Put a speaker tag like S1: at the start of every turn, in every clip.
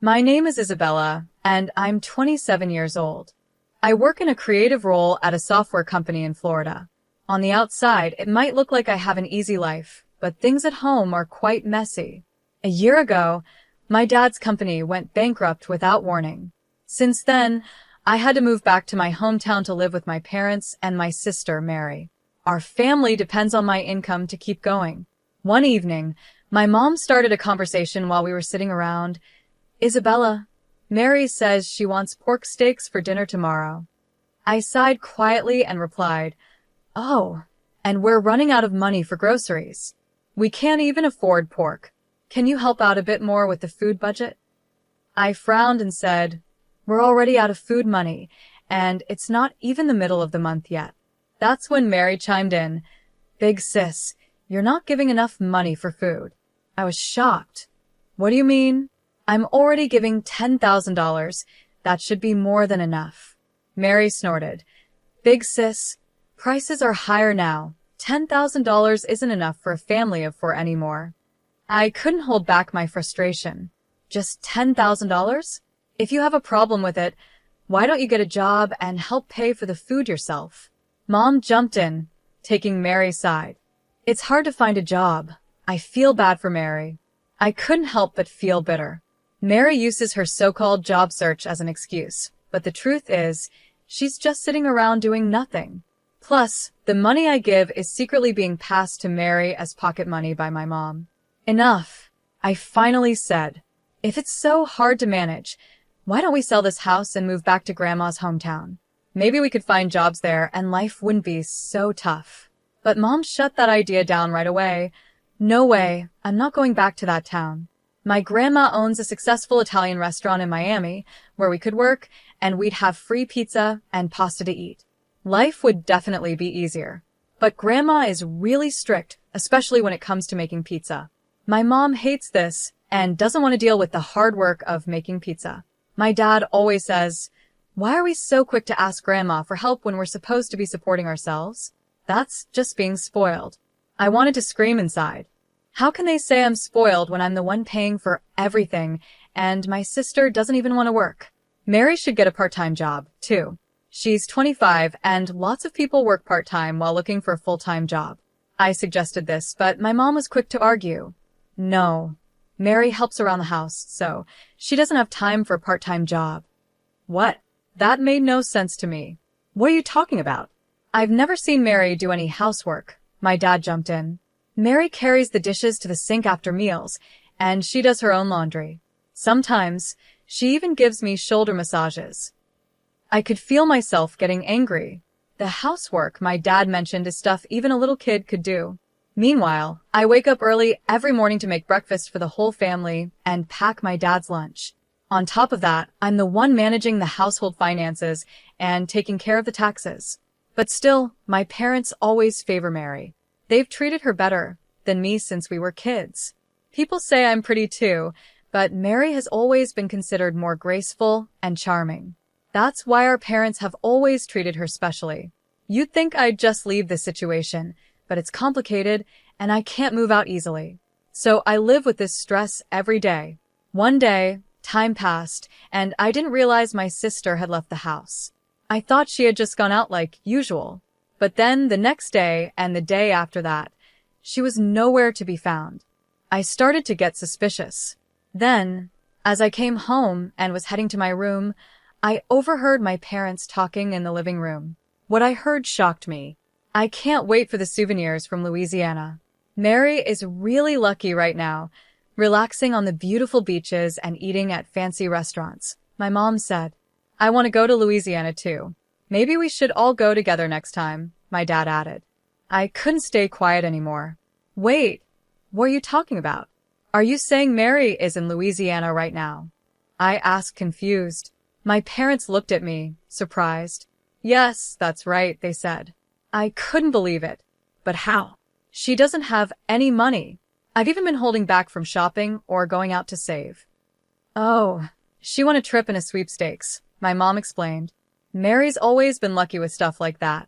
S1: My name is Isabella, and I'm 27 years old. I work in a creative role at a software company in Florida. On the outside, it might look like I have an easy life, but things at home are quite messy. A year ago, my dad's company went bankrupt without warning. Since then, I had to move back to my hometown to live with my parents and my sister, Mary. Our family depends on my income to keep going. One evening, my mom started a conversation while we were sitting around. Isabella, Mary says she wants pork steaks for dinner tomorrow. I sighed quietly and replied, "Oh, and we're running out of money for groceries. We can't even afford pork. Can you help out a bit more with the food budget?" I frowned and said, "We're already out of food money, and it's not even the middle of the month yet." That's when Mary chimed in, "Big sis, you're not giving enough money for food." I was shocked. "What do you mean? I'm already giving $10,000. That should be more than enough." Mary snorted. "Big sis, prices are higher now. $10,000 isn't enough for a family of four anymore." I couldn't hold back my frustration. Just $10,000? If you have a problem with it, why don't you get a job and help pay for the food yourself? Mom jumped in, taking Mary's side. "It's hard to find a job. I feel bad for Mary." I couldn't help but feel bitter. Mary uses her so-called job search as an excuse, but the truth is, she's just sitting around doing nothing. Plus, the money I give is secretly being passed to Mary as pocket money by my mom. "Enough," I finally said. "If it's so hard to manage, why don't we sell this house and move back to Grandma's hometown? Maybe we could find jobs there and life wouldn't be so tough." But Mom shut that idea down right away. "No way, I'm not going back to that town. My grandma owns a successful Italian restaurant in Miami where we could work and we'd have free pizza and pasta to eat. Life would definitely be easier. But Grandma is really strict, especially when it comes to making pizza. My mom hates this and doesn't want to deal with the hard work of making pizza. My dad always says, 'Why are we so quick to ask Grandma for help when we're supposed to be supporting ourselves?' That's just being spoiled." I wanted to scream inside. How can they say I'm spoiled when I'm the one paying for everything and my sister doesn't even want to work? Mary should get a part-time job, too. She's 25 and lots of people work part-time while looking for a full-time job. I suggested this, but my mom was quick to argue. "No, Mary helps around the house, so she doesn't have time for a part-time job." What? That made no sense to me. "What are you talking about?" "I've never seen Mary do any housework," my dad jumped in. "Mary carries the dishes to the sink after meals, and she does her own laundry. Sometimes, she even gives me shoulder massages." I could feel myself getting angry. The housework my dad mentioned is stuff even a little kid could do. Meanwhile, I wake up early every morning to make breakfast for the whole family and pack my dad's lunch. On top of that, I'm the one managing the household finances and taking care of the taxes. But still, my parents always favor Mary. They've treated her better than me since we were kids. People say I'm pretty too, but Mary has always been considered more graceful and charming. That's why our parents have always treated her specially. You'd think I'd just leave this situation, but it's complicated and I can't move out easily. So I live with this stress every day. One day, time passed, and I didn't realize my sister had left the house. I thought she had just gone out like usual. But then the next day and the day after that, she was nowhere to be found. I started to get suspicious. Then, as I came home and was heading to my room, I overheard my parents talking in the living room. What I heard shocked me. I can't wait for the souvenirs from Louisiana. Mary is really lucky right now, relaxing on the beautiful beaches and eating at fancy restaurants. My mom said, "I want to go to Louisiana too. Maybe we should all go together next time," my dad added. I couldn't stay quiet anymore. "Wait, what are you talking about? Are you saying Mary is in Louisiana right now?" I asked, confused. My parents looked at me, surprised. "Yes, that's right," they said. I couldn't believe it. "But how? She doesn't have any money. I've even been holding back from shopping or going out to save." "Oh, she won a trip in a sweepstakes," my mom explained. "Mary's always been lucky with stuff like that."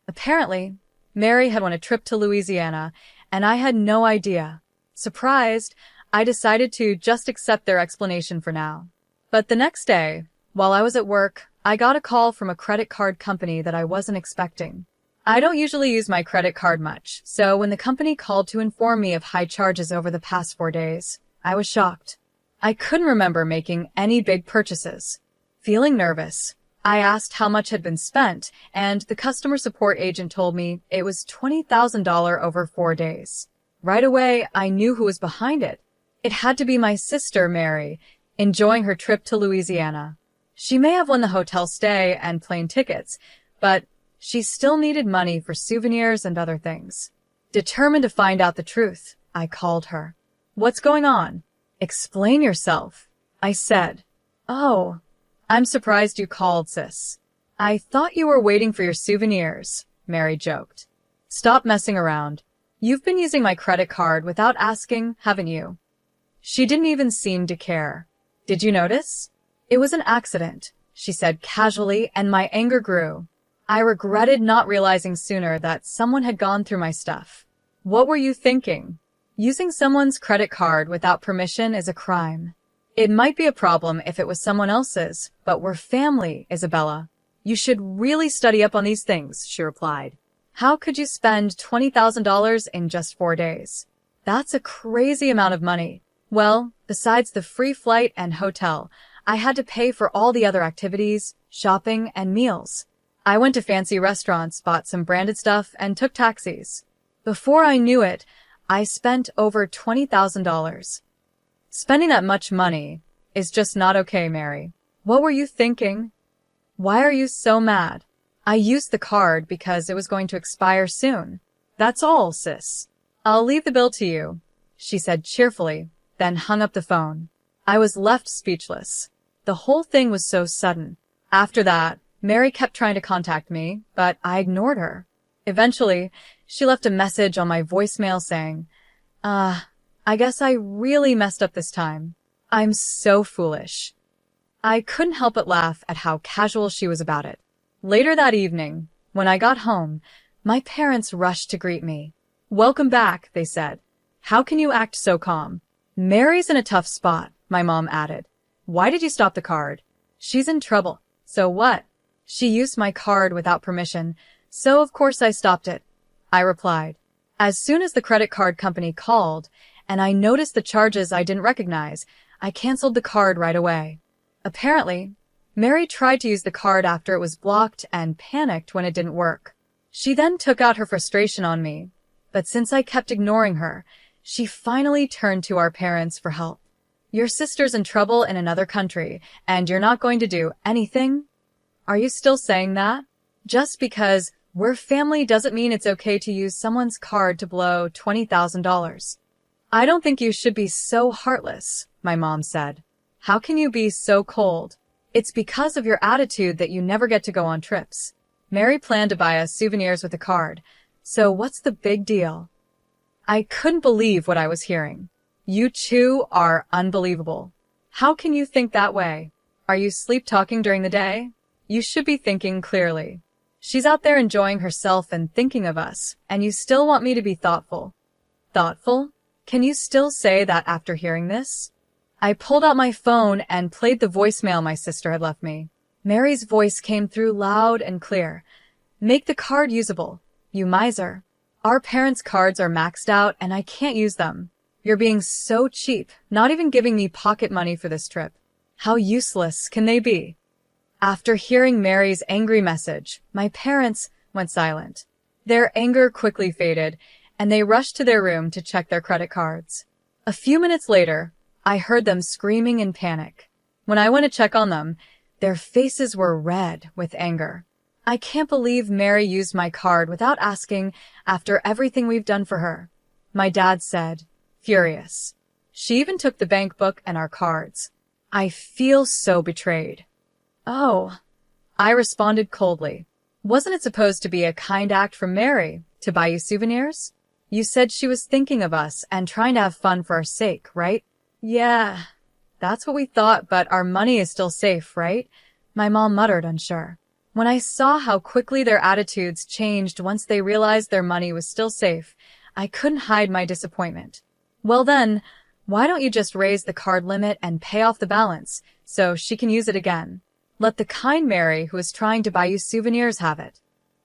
S1: Apparently, Mary had won a trip to Louisiana, and I had no idea. Surprised, I decided to just accept their explanation for now. But the next day, while I was at work, I got a call from a credit card company that I wasn't expecting. I don't usually use my credit card much, so when the company called to inform me of high charges over the past 4 days, I was shocked. I couldn't remember making any big purchases. Feeling nervous, I asked how much had been spent, and the customer support agent told me it was $20,000 over 4 days. Right away, I knew who was behind it. It had to be my sister, Mary, enjoying her trip to Louisiana. She may have won the hotel stay and plane tickets, but she still needed money for souvenirs and other things. Determined to find out the truth, I called her. "What's going on? Explain yourself," I said. "Oh, I'm surprised you called, sis. I thought you were waiting for your souvenirs," Mary joked. "Stop messing around. You've been using my credit card without asking, haven't you?" She didn't even seem to care. "Did you notice?" "It was an accident," she said casually, and my anger grew. I regretted not realizing sooner that someone had gone through my stuff. What were you thinking? Using someone's credit card without permission is a crime. It might be a problem if it was someone else's, but we're family, Isabella. You should really study up on these things, she replied. How could you spend $20,000 in just 4 days? That's a crazy amount of money. Well, besides the free flight and hotel, I had to pay for all the other activities, shopping, and meals. I went to fancy restaurants, bought some branded stuff, and took taxis. Before I knew it, I spent over $20,000. Spending that much money is just not okay, Mary. What were you thinking? Why are you so mad? I used the card because it was going to expire soon. That's all, sis. I'll leave the bill to you, she said cheerfully, then hung up the phone. I was left speechless. The whole thing was so sudden. After that, Mary kept trying to contact me, but I ignored her. Eventually, she left a message on my voicemail saying, I guess I really messed up this time. I'm so foolish. I couldn't help but laugh at how casual she was about it. Later that evening, when I got home, my parents rushed to greet me. Welcome back, they said. How can you act so calm? Mary's in a tough spot, my mom added. Why did you stop the card? She's in trouble. So what? She used my card without permission, so of course I stopped it, I replied. As soon as the credit card company called, and I noticed the charges I didn't recognize, I canceled the card right away. Apparently, Mary tried to use the card after it was blocked and panicked when it didn't work. She then took out her frustration on me, but since I kept ignoring her, she finally turned to our parents for help. Your sister's in trouble in another country, and you're not going to do anything? Are you still saying that? Just because we're family doesn't mean it's okay to use someone's card to blow $20,000. I don't think you should be so heartless, my mom said. How can you be so cold? It's because of your attitude that you never get to go on trips. Mary planned to buy us souvenirs with the card, so what's the big deal? I couldn't believe what I was hearing. You two are unbelievable. How can you think that way? Are you sleep-talking during the day? You should be thinking clearly. She's out there enjoying herself and thinking of us, and you still want me to be thoughtful. Thoughtful? Can you still say that after hearing this? I pulled out my phone and played the voicemail my sister had left me. Mary's voice came through loud and clear. Make the card usable, you miser. Our parents' cards are maxed out and I can't use them. You're being so cheap, not even giving me pocket money for this trip. How useless can they be? After hearing Mary's angry message, my parents went silent. Their anger quickly faded, and they rushed to their room to check their credit cards. A few minutes later, I heard them screaming in panic. When I went to check on them, their faces were red with anger. I can't believe Mary used my card without asking after everything we've done for her, my dad said, furious. She even took the bank book and our cards. I feel so betrayed. Oh, I responded coldly. Wasn't it supposed to be a kind act from Mary to buy you souvenirs? You said she was thinking of us and trying to have fun for our sake, right? Yeah, that's what we thought, but our money is still safe, right? My mom muttered, unsure. When I saw how quickly their attitudes changed once they realized their money was still safe, I couldn't hide my disappointment. Well then, Why don't you just raise the card limit and pay off the balance so she can use it again? Let the kind Mary who is trying to buy you souvenirs have it.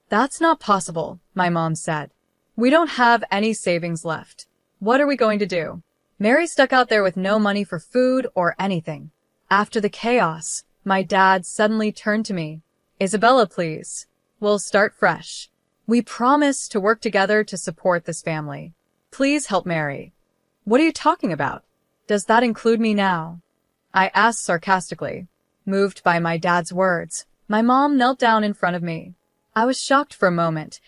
S1: That's not possible, my mom said. We don't have any savings left. What are we going to do? Mary stuck out there with no money for food or anything. After the chaos, my dad suddenly turned to me. Isabella, please. We'll start fresh. We promise to work together to support this family. Please help Mary. What are you talking about? Does that include me now? I asked sarcastically. Moved by my dad's words, my mom knelt down in front of me. I was shocked for a moment,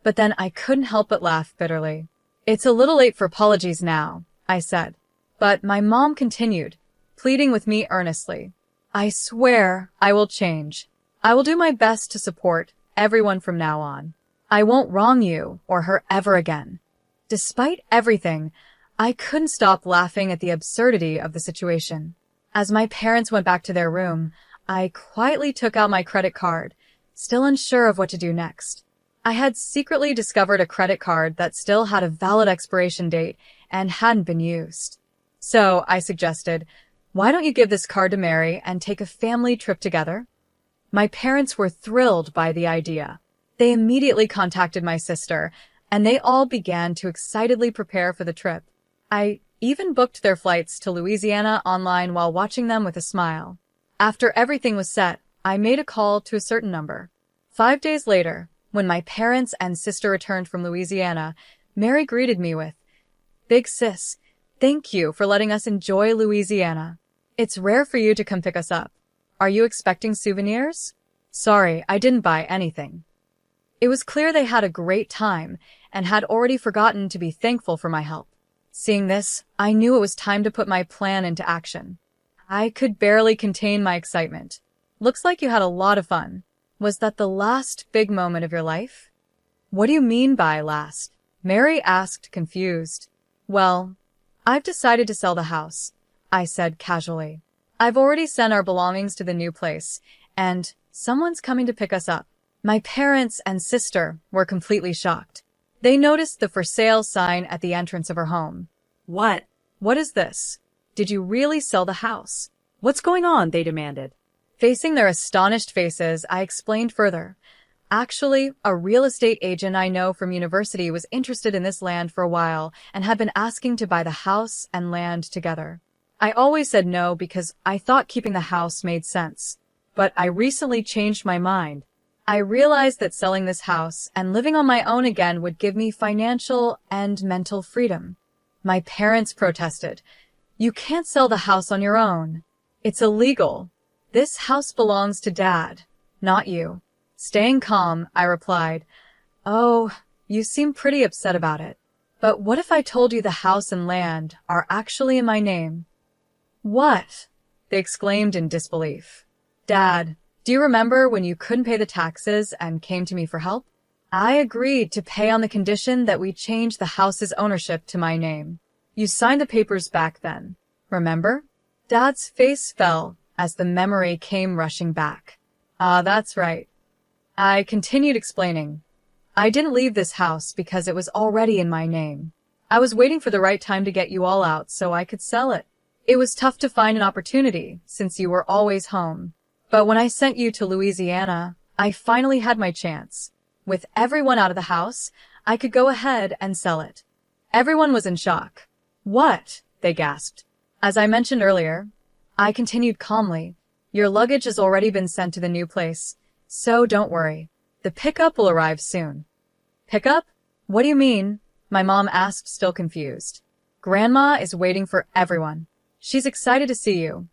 S1: but then I couldn't help but laugh bitterly. It's a little late for apologies now, I said. But my mom continued, pleading with me earnestly. I swear I will change. I will do my best to support everyone from now on. I won't wrong you or her ever again. Despite everything, I couldn't stop laughing at the absurdity of the situation. As my parents went back to their room, I quietly took out my credit card, still unsure of what to do next. I had secretly discovered a credit card that still had a valid expiration date and hadn't been used. So I suggested, why don't you give this card to Mary and take a family trip together? My parents were thrilled by the idea. They immediately contacted my sister, and they all began to excitedly prepare for the trip. I even booked their flights to Louisiana online while watching them with a smile. After everything was set, I made a call to a certain number. 5 days later, when my parents and sister returned from Louisiana, Mary greeted me with, Big sis, thank you for letting us enjoy Louisiana. It's rare for you to come pick us up. Are you expecting souvenirs? Sorry, I didn't buy anything. It was clear they had a great time and had already forgotten to be thankful for my help. Seeing this, I knew it was time to put my plan into action. I could barely contain my excitement. Looks like you had a lot of fun. Was that the last big moment of your life? What do you mean by last? Mary asked, confused. Well, I've decided to sell the house, I said casually. I've already sent our belongings to the new place, and someone's coming to pick us up. My parents and sister were completely shocked. They noticed the for sale sign at the entrance of her home.
S2: What?
S1: What is this? Did you really sell the house?
S2: What's going on? They demanded.
S1: Facing their astonished faces, I explained further. Actually, a real estate agent I know from university was interested in this land for a while and had been asking to buy the house and land together. I always said no because I thought keeping the house made sense. But I recently changed my mind. I realized that selling this house and living on my own again would give me financial and mental freedom. My parents protested. You can't sell the house on your own. It's illegal. This house belongs to Dad, not you. Staying calm, I replied, Oh, you seem pretty upset about it. But what if I told you the house and land are actually in my name? What? They exclaimed in disbelief. Dad, do you remember when you couldn't pay the taxes and came to me for help? I agreed to pay on the condition that we change the house's ownership to my name. You signed the papers back then, remember? Dad's face fell as the memory came rushing back. Ah, that's right. I continued explaining. I didn't leave this house because it was already in my name. I was waiting for the right time to get you all out so I could sell it. It was tough to find an opportunity since you were always home. But when I sent you to Louisiana, I finally had my chance. With everyone out of the house, I could go ahead and sell it. Everyone was in shock. What? They gasped. As I mentioned earlier, I continued calmly. Your luggage has already been sent to the new place, so don't worry. The pickup will arrive soon. Pickup? What do you mean? My mom asked, still confused. Grandma is waiting for everyone. She's excited to see you,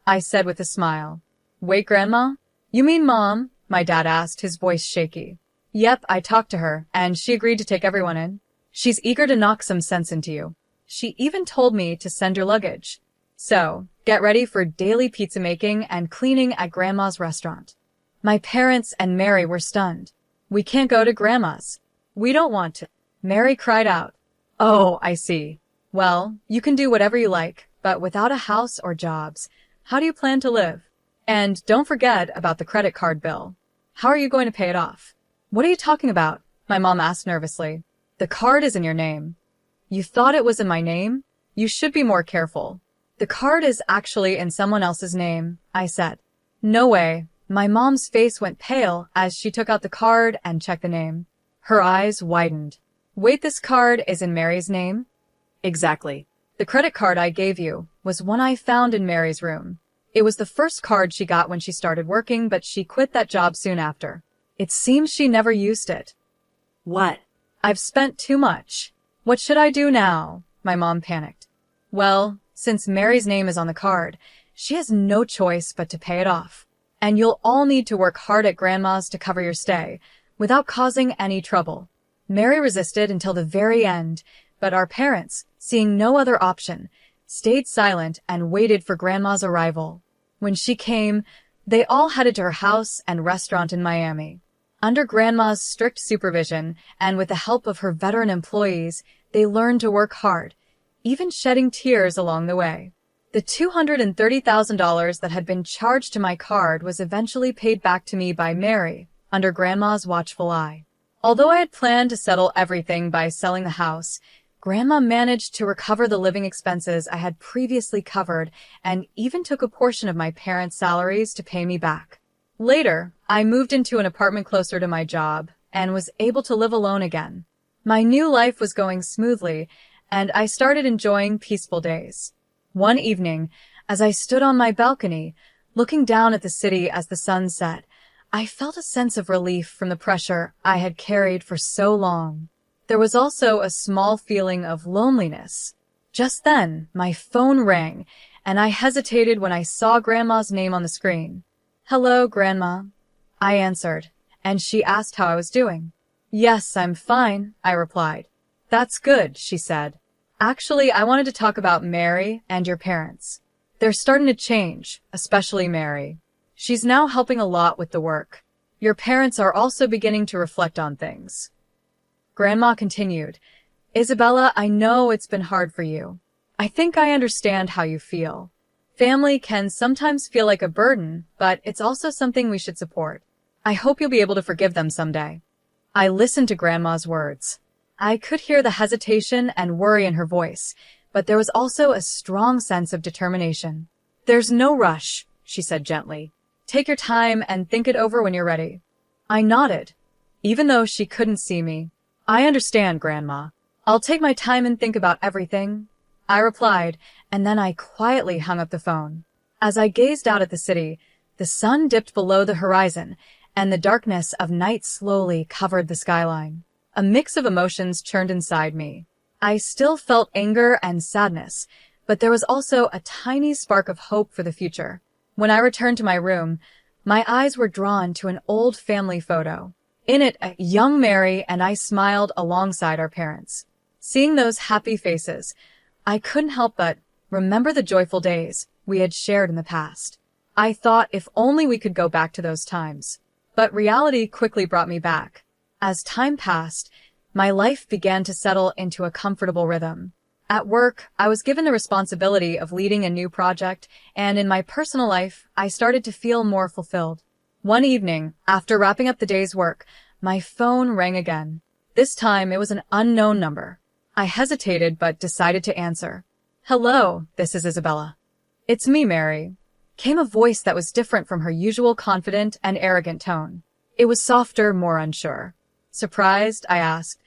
S1: I said with a smile. Wait, Grandma? You mean Mom? My dad asked, his voice shaky. Yep, I talked to her, and she agreed to take everyone in. She's eager to knock some sense into you. She even told me to send your luggage. So, get ready for daily pizza making and cleaning at Grandma's restaurant. My parents and Mary were stunned. We can't go to Grandma's. We don't want to. Mary cried out. Oh, I see. Well, you can do whatever you like, but without a house or jobs, how do you plan to live? And don't forget about the credit card bill. How are you going to pay it off? What are you talking about? My mom asked nervously. The card is in your name. You thought it was in my name? You should be more careful. The card is actually in someone else's name, I said. No way. My mom's face went pale as she took out the card and checked the name. Her eyes widened. Wait, this card is in Mary's name?
S2: Exactly.
S1: The credit card I gave you was one I found in Mary's room. It was the first card she got when she started working, but she quit that job soon after. It seems she never used it.
S2: What?
S1: I've spent too much. What should I do now? My mom panicked. Well, since Mary's name is on the card, she has no choice but to pay it off. And you'll all need to work hard at Grandma's to cover your stay, without causing any trouble. Mary resisted until the very end, but our parents, seeing no other option, stayed silent and waited for Grandma's arrival. When she came, they all headed to her house and restaurant in Miami. Under Grandma's strict supervision, and with the help of her veteran employees, they learned to work hard, even shedding tears along the way. The $230,000 that had been charged to my card was eventually paid back to me by Mary, under Grandma's watchful eye. Although I had planned to settle everything by selling the house, Grandma managed to recover the living expenses I had previously covered and even took a portion of my parents' salaries to pay me back. Later, I moved into an apartment closer to my job and was able to live alone again. My new life was going smoothly, and I started enjoying peaceful days. One evening, as I stood on my balcony, looking down at the city as the sun set, I felt a sense of relief from the pressure I had carried for so long. There was also a small feeling of loneliness. Just then, my phone rang, and I hesitated when I saw Grandma's name on the screen. Hello, Grandma, I answered, and she asked how I was doing. Yes, I'm fine, I replied. That's good, she said. Actually, I wanted to talk about Mary and your parents. They're starting to change, especially Mary. She's now helping a lot with the work. Your parents are also beginning to reflect on things. Grandma continued, Isabella, I know it's been hard for you. I think I understand how you feel. Family can sometimes feel like a burden, but it's also something we should support. I hope you'll be able to forgive them someday. I listened to Grandma's words. I could hear the hesitation and worry in her voice, but there was also a strong sense of determination. There's no rush, she said gently. Take your time and think it over when you're ready. I nodded, even though she couldn't see me. I understand, Grandma. I'll take my time and think about everything, I replied, and then I quietly hung up the phone. As I gazed out at the city, the sun dipped below the horizon, and the darkness of night slowly covered the skyline. A mix of emotions churned inside me. I still felt anger and sadness, but there was also a tiny spark of hope for the future. When I returned to my room, my eyes were drawn to an old family photo. In it, a young Mary and I smiled alongside our parents. Seeing those happy faces, I couldn't help but remember the joyful days we had shared in the past. I thought if only we could go back to those times. But reality quickly brought me back. As time passed, my life began to settle into a comfortable rhythm. At work, I was given the responsibility of leading a new project, and in my personal life, I started to feel more fulfilled. One evening, after wrapping up the day's work, my phone rang again. This time, it was an unknown number. I hesitated but decided to answer. Hello, this is Isabella. It's me, Mary. Came a voice that was different from her usual confident and arrogant tone. It was softer, more unsure. Surprised, I asked,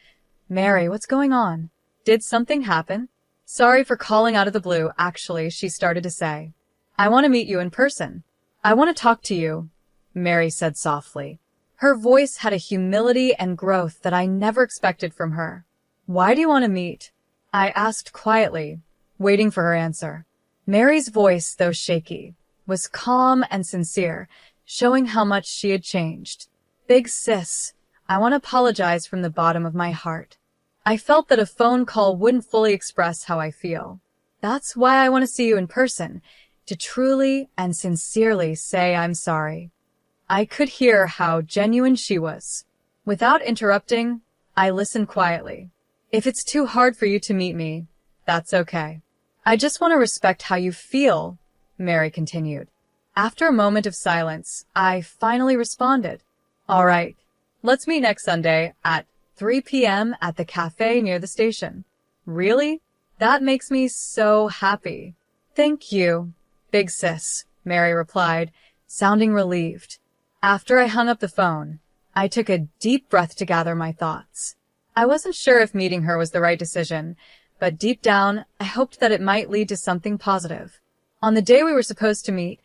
S1: Mary, what's going on? Did something happen? Sorry for calling out of the blue, actually, she started to say. I want to meet you in person. I want to talk to you, Mary said softly. Her voice had a humility and growth that I never expected from her. Why do you want to meet? I asked quietly, waiting for her answer. Mary's voice, though shaky, was calm and sincere, showing how much she had changed. Big sis, I want to apologize from the bottom of my heart. I felt that a phone call wouldn't fully express how I feel. That's why I want to see you in person, to truly and sincerely say I'm sorry. I could hear how genuine she was. Without interrupting, I listened quietly. If it's too hard for you to meet me, that's okay. I just want to respect how you feel, Mary continued. After a moment of silence, I finally responded. All right, let's meet next Sunday at 3 p.m. at the cafe near the station. Really? That makes me so happy. Thank you, big sis, Mary replied, sounding relieved. After I hung up the phone, I took a deep breath to gather my thoughts. I wasn't sure if meeting her was the right decision, but deep down, I hoped that it might lead to something positive. On the day we were supposed to meet,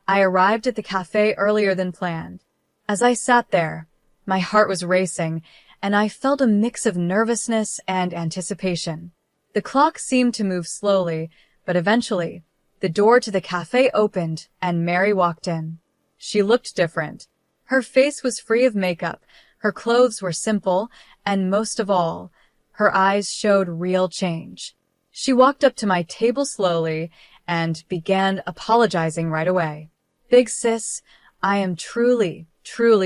S1: I arrived at the cafe earlier than planned. As I sat there, my heart was racing, and I felt a mix of nervousness and anticipation. The clock seemed to move slowly, but eventually, the door to the cafe opened and Mary walked in. She looked different. Her face was free of makeup, her clothes were simple, and most of all, her eyes showed real change. She walked up to my table slowly and began apologizing right away. Big sis, I am truly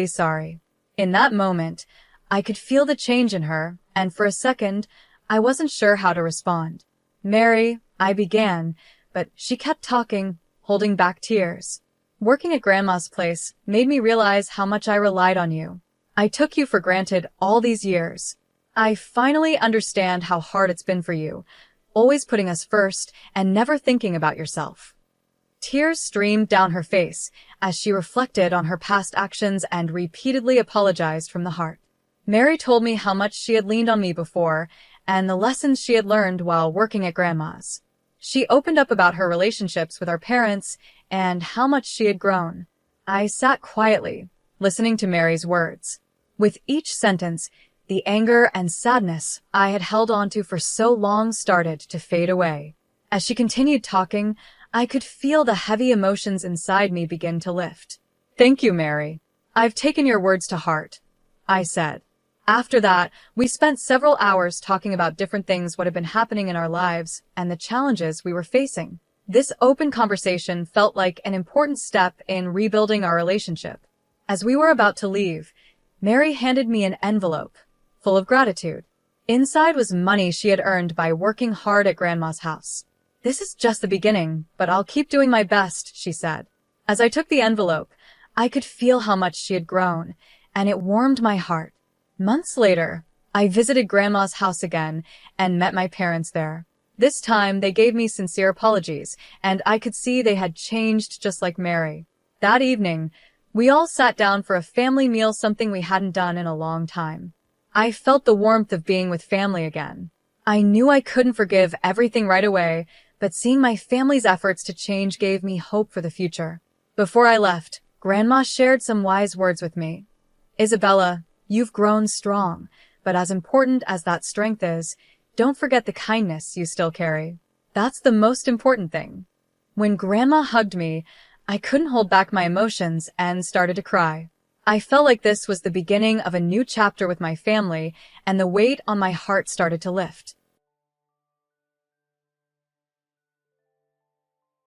S1: sorry. In that moment, I could feel the change in her, and for a second, I wasn't sure how to respond. Mary, I began, but she kept talking, holding back tears. Working at Grandma's place made me realize how much I relied on you. I took you for granted all these years. I finally understand how hard it's been for you, always putting us first and never thinking about yourself. Tears streamed down her face as she reflected on her past actions and repeatedly apologized from the heart. Mary told me how much she had leaned on me before and the lessons she had learned while working at Grandma's. She opened up about her relationships with our parents and how much she had grown. I sat quietly, listening to Mary's words. With each sentence, the anger and sadness I had held onto for so long started to fade away. As she continued talking, I could feel the heavy emotions inside me begin to lift. Thank you, Mary. I've taken your words to heart, I said. After that, we spent several hours talking about different things what had been happening in our lives and the challenges we were facing. This open conversation felt like an important step in rebuilding our relationship. As we were about to leave, Mary handed me an envelope full of gratitude. Inside was money she had earned by working hard at Grandma's house. This is just the beginning, but I'll keep doing my best, she said. As I took the envelope, I could feel how much she had grown, and it warmed my heart. Months later, I visited Grandma's house again and met my parents there. This time, they gave me sincere apologies, and I could see they had changed just like Mary. That evening, we all sat down for a family meal, something we hadn't done in a long time. I felt the warmth of being with family again. I knew I couldn't forgive everything right away, but seeing my family's efforts to change gave me hope for the future. Before I left, Grandma shared some wise words with me. Isabella, you've grown strong, but as important as that strength is, don't forget the kindness you still carry. That's the most important thing. When Grandma hugged me, I couldn't hold back my emotions and started to cry. I felt like this was the beginning of a new chapter with my family, and the weight on my heart started to lift.